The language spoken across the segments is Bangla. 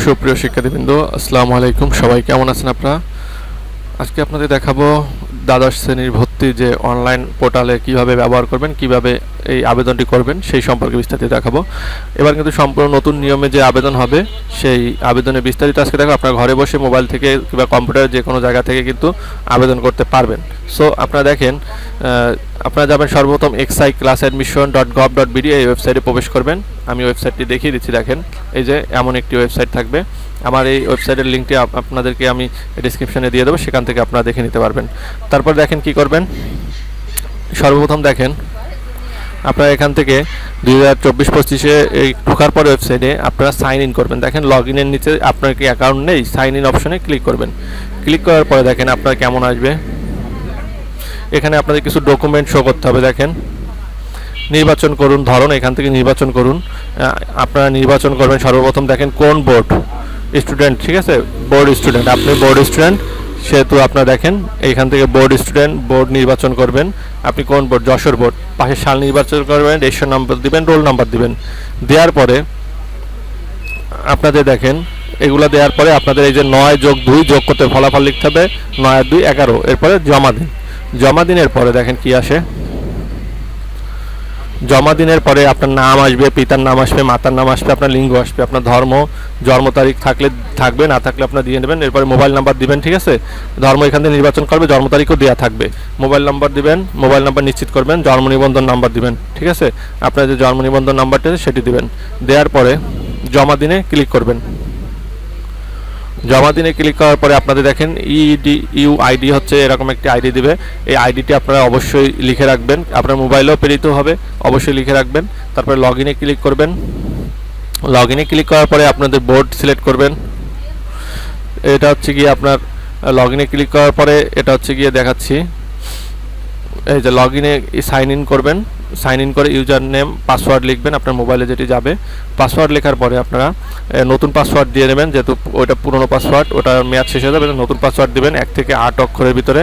সুপ্রিয় শিক্ষার্থীবৃন্দ, আসসালামু আলাইকুম। সবাই কেমন আছেন আপনারা? আজকে আপনাদের দেখাবো দ্বাদশ শ্রেণীর ভর্তি যে অনলাইন পোর্টালে কিভাবে ব্যবহার করবেন, কিভাবে এই আবেদনটি করবেন সেই সম্পর্কে বিস্তারিত দেখাবো। এবার কিন্তু সম্পূর্ণ নতুন নিয়মে যে আবেদন হবে সেই আবেদনের বিস্তারিত আজকে দেখো। আপনারা ঘরে বসে মোবাইল থেকে কিংবা কম্পিউটারের যে কোনো জায়গা থেকে কিন্তু আবেদন করতে পারবেন। সো আপনারা দেখেন, আপনারা যাবেন সর্বপ্রথম exiclassadmission.gov.bd এই ওয়েবসাইটে প্রবেশ করবেন। আমি ওয়েবসাইটটি দেখিয়ে দিচ্ছি। দেখেন, এই যে এমন একটি ওয়েবসাইট থাকবে। আমার এই ওয়েবসাইটের লিঙ্কটি আপনাদেরকে আমি ডেসক্রিপশনে দিয়ে দেবো, সেখান থেকে আপনারা দেখে নিতে পারবেন। তারপর দেখেন কি করবেন। সর্বপ্রথম দেখেন, আপনারা এখান থেকে 2024-25-এ এই ঢোকার পর ওয়েবসাইটে আপনারা সাইন ইন করবেন। দেখেন লগ ইনের নিচে আপনার কি অ্যাকাউন্ট নেই, সাইন ইন অপশনে ক্লিক করবেন। ক্লিক করার পরে দেখেন আপনার কেমন আসবে। এখানে আপনাদের কিছু ডকুমেন্ট শো করতে হবে। দেখেন, নির্বাচন করুন ধরন, এখান থেকে নির্বাচন করুন। আপনারা নির্বাচন করবেন সর্বপ্রথম দেখেন কোন বোর্ড, স্টুডেন্ট, ঠিক আছে, বোর্ড স্টুডেন্ট। আপনি বোর্ড স্টুডেন্ট, সেহেতু আপনারা দেখেন এইখান থেকে বোর্ড স্টুডেন্ট বোর্ড নির্বাচন করবেন। আপনি কোন বোর্ড? যশোর বোর্ড। পাশে সাল নির্বাচন করবেন, রেজিস্ট্রেশন নাম্বার দিবেন, রোল নাম্বার দিবেন। দেওয়ার পরে আপনাদের দেখেন এগুলো দেওয়ার পরে আপনাদের এই যে 9+2 যোগ করতে ফলাফল লিখতে হবে, 9 আর 2 11। এরপরে জমা দিন। জমা দিনের পরে দেখেন কি আসে। জমা দিনের পরে আপনার নাম আসবে, পিতার নাম আসবে, মাতার নাম আসবে, আপনার লিঙ্গ আসবে, আপনার ধর্ম, জন্ম তারিখ থাকলে থাকবে, না থাকলে আপনার দিয়ে নেবেন। এরপরে মোবাইল নাম্বার দিবেন, ঠিক আছে। ধর্ম এখান থেকে নির্বাচন করবে, জন্ম তারিখও দেওয়া থাকবে। মোবাইল নাম্বার দিবেন, মোবাইল নাম্বার নিশ্চিত করবেন, জন্ম নিবন্ধন নাম্বার দিবেন, ঠিক আছে। আপনার যে জন্ম নিবন্ধন নাম্বারটা আছে সেটি দিবেন। দেওয়ার পরে জমা দিনে ক্লিক করবেন। জমা দিনে ক্লিক করার পরে আপনাদের দেখেন ইউআইডি হচ্ছে এরকম একটি আইডি দিবে। এই আইডিটি আপনারা অবশ্যই লিখে রাখবেন, আপনার মোবাইলেও প্রেরিত হবে, অবশ্যই লিখে রাখবেন। তারপরে লগ ইনে ক্লিক করবেন। লগ ইনে ক্লিক করার পরে আপনাদের বোর্ড সিলেক্ট করবেন। এটা হচ্ছে গিয়ে আপনার লগ ইনে ক্লিক করার পরে এটা হচ্ছে গিয়ে দেখাচ্ছি। এই যে লগ ইনে সাইন ইন করবেন। সাইন ইন করে ইউজার নেম পাসওয়ার্ড লিখবেন আপনার মোবাইলে যেটি যাবে। পাসওয়ার্ড লেখার পরে আপনারা নতুন পাসওয়ার্ড দিয়ে নেবেন, যেহেতু ওইটা পুরনো পাসওয়ার্ড, ওটার মেয়াদ শেষ হয়ে যাবে। নতুন পাসওয়ার্ড দিবেন 1 থেকে 8 অক্ষরের ভিতরে,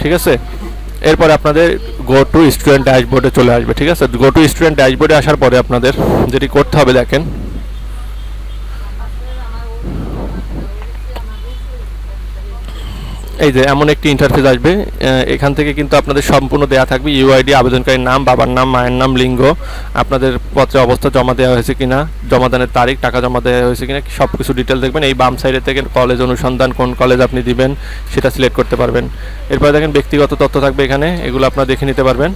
ঠিক আছে। এরপরে আপনাদের গো টু স্টুডেন্ট ড্যাশবোর্ডে চলে আসবে, ঠিক আছে। গো টু স্টুডেন্ট ড্যাশবোর্ডে আসার পরে আপনাদের যেটি করতে হবে দেখেন, এই যে এমন একটি ইন্টারফেস আসবে। এখান থেকে কিন্তু আপনাদের সম্পূর্ণ দেয়া থাকবে ইউআইডি, আবেদনকারীর নাম, বাবার নাম, মায়ের নাম, লিঙ্গ, আপনাদের পত্রের অবস্থা জমা দেওয়া হয়েছে কিনা, জমাদানের তারিখ, টাকা জমা দেওয়া হয়েছে কিনা, সব কিছু ডিটেল দেখবেন। এই বাম সাইডে থেকে কলেজ অনুসন্ধান, কোন কলেজ আপনি দিবেন সেটা সিলেক্ট করতে পারবেন। এরপরে দেখেন ব্যক্তিগত তথ্য থাকবে এখানে, এগুলো আপনারা দেখে নিতে পারবেন।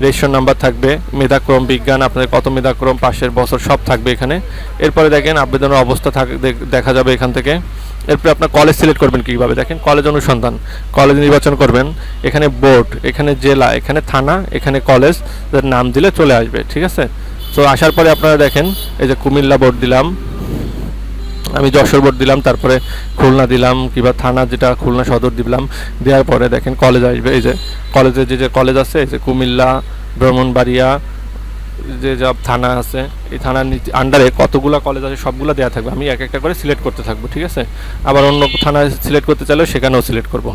রেজিস্ট্রেশন নাম্বার থাকবে, মেধাক্রম, বিজ্ঞান, আপনাদের কত মেধাক্রম, পাশের বছর সব থাকবে এখানে। এরপরে দেখেন আবেদনের অবস্থা দেখা যাবে এখান থেকে। এরপরে আপনার কলেজ সিলেক্ট করবেন কীভাবে দেখেন, কলেজ অনুসন্ধান, কলেজ নির্বাচন করবেন। এখানে বোর্ড, এখানে জেলা, এখানে থানা, এখানে কলেজ নাম দিলে চলে আসবে, ঠিক আছে। তো আসার পরে আপনারা দেখেন এই যে কুমিল্লা বোর্ড দিলাম, আমি যশোর বোর্ড দিলাম, তারপরে খুলনা দিলাম, কিংবা থানা যেটা খুলনা সদর দিলাম। দেওয়ার পরে দেখেন কলেজ আসবে। এই যে কলেজের যে কলেজ আছে, এই যে কুমিল্লা, ব্রাহ্মণবাড়িয়া, যে সব থানা আছে, এই থানার আন্ডারে কতগুলো কলেজ আছে সবগুলো দেওয়া থাকবে। আমি এক একটা করে সিলেক্ট করতে থাকবো, ঠিক আছে। আবার অন্য থানা সিলেক্ট করতে চাইলেও সেখানেও সিলেক্ট করব।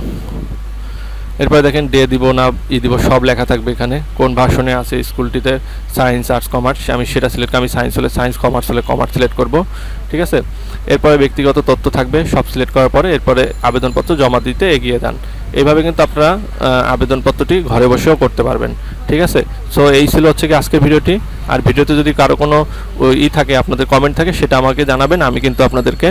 এরপরে দেখেন ডে দিব না দিব সব লেখা থাকবে এখানে, কোন ভাষণে আছে স্কুলটিতে, সায়েন্স, আর্টস, কমার্স, আমি সেটা সিলেক্ট, আমি সায়েন্স হলে সায়েন্স, কমার্স হলে কমার্স সিলেক্ট করব, ঠিক আছে। এরপরে ব্যক্তিগত তথ্য থাকবে, সব সিলেক্ট করার পরে এরপরে আবেদনপত্র জমা দিতে এগিয়ে যান। এইভাবে কিন্তু আপনারা আবেদনপত্রটি ঘরে বসেও করতে পারবেন, ঠিক আছে। সো এই ছিল হচ্ছে কি আজকের ভিডিওটি। আর ভিডিওতে যদি কারো কোনো থাকে, আপনাদের কমেন্ট থাকে, সেটা আমাকে জানাবেন, আমি কিন্তু আপনাদেরকে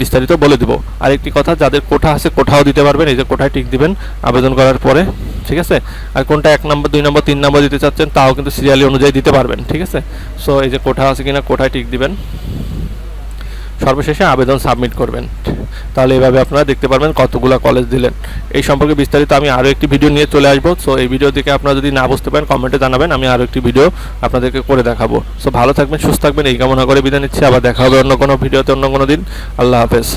বিস্তারিত বলে দেবো। আরেকটি কথা, যাদের কোঠা আছে কোঠাও দিতে পারবেন, এই যে কোঠায় টিক দিবেন আবেদন করার পরে, ঠিক আছে। আর কোনটা 1 নম্বর, 2 নম্বর, 3 নম্বর দিতে চাচ্ছেন তাও কিন্তু সিরিয়ালি অনুযায়ী দিতে পারবেন, ঠিক আছে। সো এই যে কোঠা আছে কিনা কোঠায় টিক দিবেন, সর্বশেষে আবেদন সাবমিট করবেন। তাহলে এইভাবে আপনারা দেখতে পারবেন কতগুলো কলেজ দিলেন। এই সম্পর্কে বিস্তারিত আমি আরও একটি ভিডিও নিয়ে চলে আসবো। সো এই ভিডিও দেখে আপনারা যদি না বুঝতে পারেন কমেন্টে জানাবেন, আমি আরও একটি ভিডিও আপনাদেরকে করে দেখাবো। সো ভালো থাকবেন, সুস্থ থাকবেন, এই কামনা করে বিদায় নিচ্ছি। আবার দেখা হবে অন্য কোনো ভিডিওতে অন্য কোনো দিন। আল্লাহ হাফেজ।